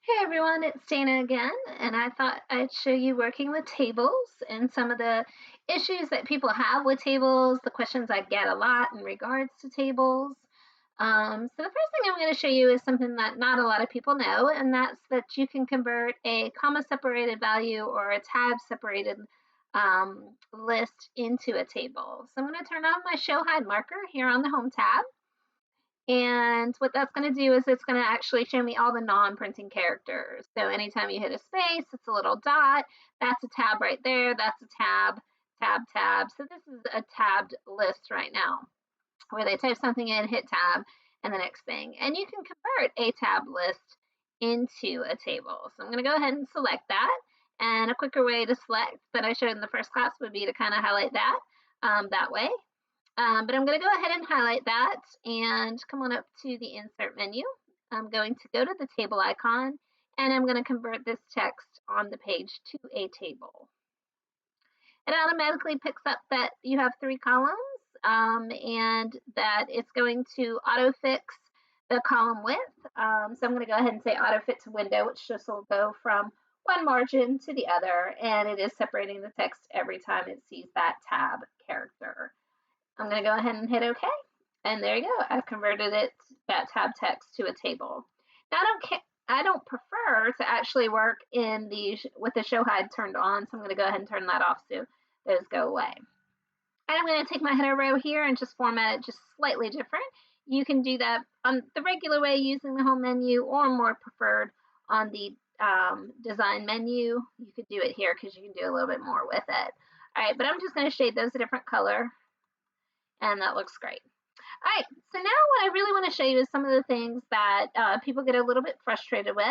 Hey everyone, it's Dana again, and I thought I'd show you working with tables and some of the issues that people have with tables, the questions I get a lot in regards to tables. So the first thing I'm going to show you is something that not a lot of people know, and that's that you can convert a comma separated value or a tab separated list into a table. So I'm going to turn on my show hide marker here on the home tab. And what that's going to do is it's going to actually show me all the non-printing characters. So anytime you hit a space, it's a little dot. That's a tab right there. That's a tab, tab, tab. So this is a tabbed list right now where they type something in, hit tab, and the next thing. And you can convert a tab list into a table. So I'm going to go ahead and select that. And a quicker way to select that I showed in the first class would be to kind of highlight that way. But I'm going to go ahead and highlight that and come on up to the insert menu. I'm going to go to the table icon and I'm going to convert this text on the page to a table. It automatically picks up that you have 3 columns and that it's going to auto fix the column width. So I'm going to go ahead and say auto fit to window, which just will go from one margin to the other, and it is separating the text every time it sees that tab character. I'm going to go ahead and hit OK. And there you go. I've converted that tab text to a table. Now I don't prefer to actually work with the show hide turned on, so I'm going to go ahead and turn that off so those go away. And I'm going to take my header row here and just format it just slightly different. You can do that on the regular way using the home menu, or more preferred on the design menu. You could do it here because you can do a little bit more with it. All right, but I'm just going to shade those a different color, and that looks great. All right, so now what I really want to show you is some of the things that people get a little bit frustrated with.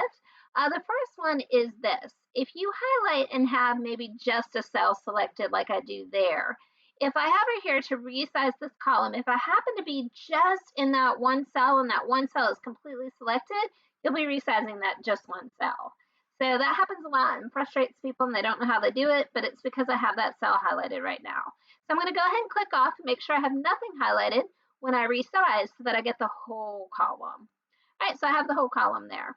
The first one is this. If you highlight and have maybe just a cell selected like I do there, if I hover here to resize this column, if I happen to be just in that one cell and that one cell is completely selected, you'll be resizing that just one cell. So that happens a lot and frustrates people and they don't know how they do it, but it's because I have that cell highlighted right now. So I'm going to go ahead and click off and make sure I have nothing highlighted when I resize so that I get the whole column. All right, so I have the whole column there.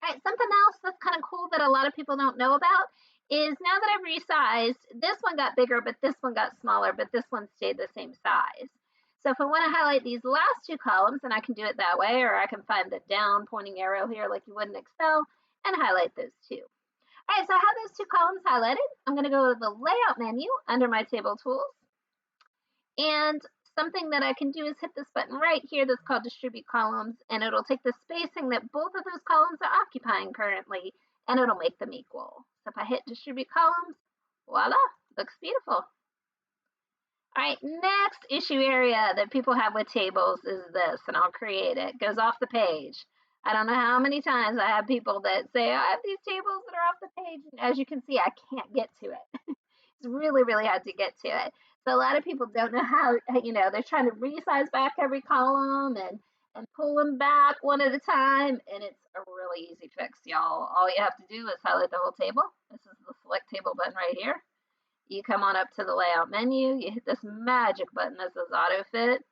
All right, something else that's kind of cool that a lot of people don't know about is now that I've resized, this one got bigger, but this one got smaller, but this one stayed the same size. So if I want to highlight these last 2 columns, and I can do it that way, or I can find the down pointing arrow here like you would in Excel and highlight those 2. All right, so I have those 2 columns highlighted. I'm going to go to the layout menu under my table tools. And something that I can do is hit this button right here that's called distribute columns, and it'll take the spacing that both of those columns are occupying currently, and it'll make them equal. So if I hit distribute columns, voila, looks beautiful. All right, next issue area that people have with tables is this, and I'll create it. It goes off the page. I don't know how many times I have people that say, I have these tables that are off the page, and as you can see, I can't get to it. It's really, really hard to get to it. So a lot of people don't know how, they're trying to resize back every column and pull them back one at a time, and it's a really easy fix, y'all. All you have to do is highlight the whole table. This is the select table button right here. You come on up to the layout menu, you hit this magic button that says auto fit,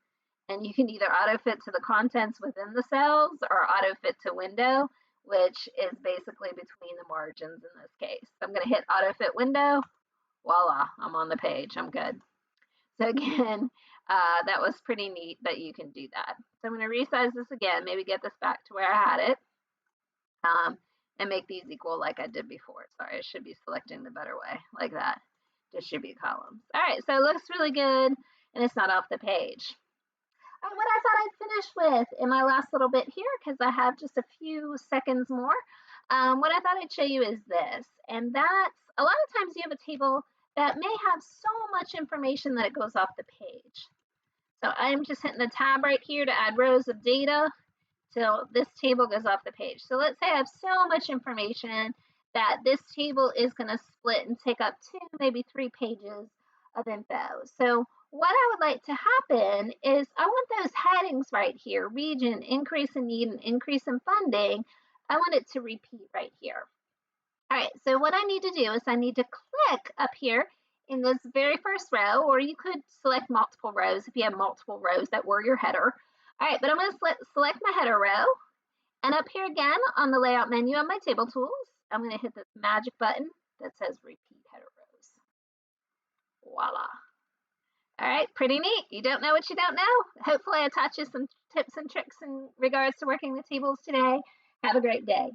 and you can either auto fit to the contents within the cells or auto fit to window, which is basically between the margins in this case. So I'm going to hit auto fit window. Voila, I'm on the page. I'm good. So again, that was pretty neat that you can do that. So I'm going to resize this again, maybe get this back to where I had it, and make these equal like I did before. Sorry, I should be selecting the better way, like that. Distribute columns. All right, so it looks really good, and it's not off the page. What I thought I'd finish with in my last little bit here, because I have just a few seconds more, what I thought I'd show you is this, and that's a lot of times you have a table that may have so much information that it goes off the page. So I'm just hitting the tab right here to add rows of data till this table goes off the page. So let's say I have so much information that this table is going to split and take up 2, maybe 3 pages of info. So what I would like to happen is I want those headings right here, region, increase in need, and increase in funding. I want it to repeat right here. All right, so what I need to do is I need to click up here in this very first row, or you could select multiple rows if you have multiple rows that were your header. All right, but I'm going to select my header row, And up here again on the layout menu on my table tools, I'm going to hit this magic button that says repeat header rows. Voila. All right, pretty neat. You don't know what you don't know. Hopefully I taught you some tips and tricks in regards to working with tables today. Have a great day.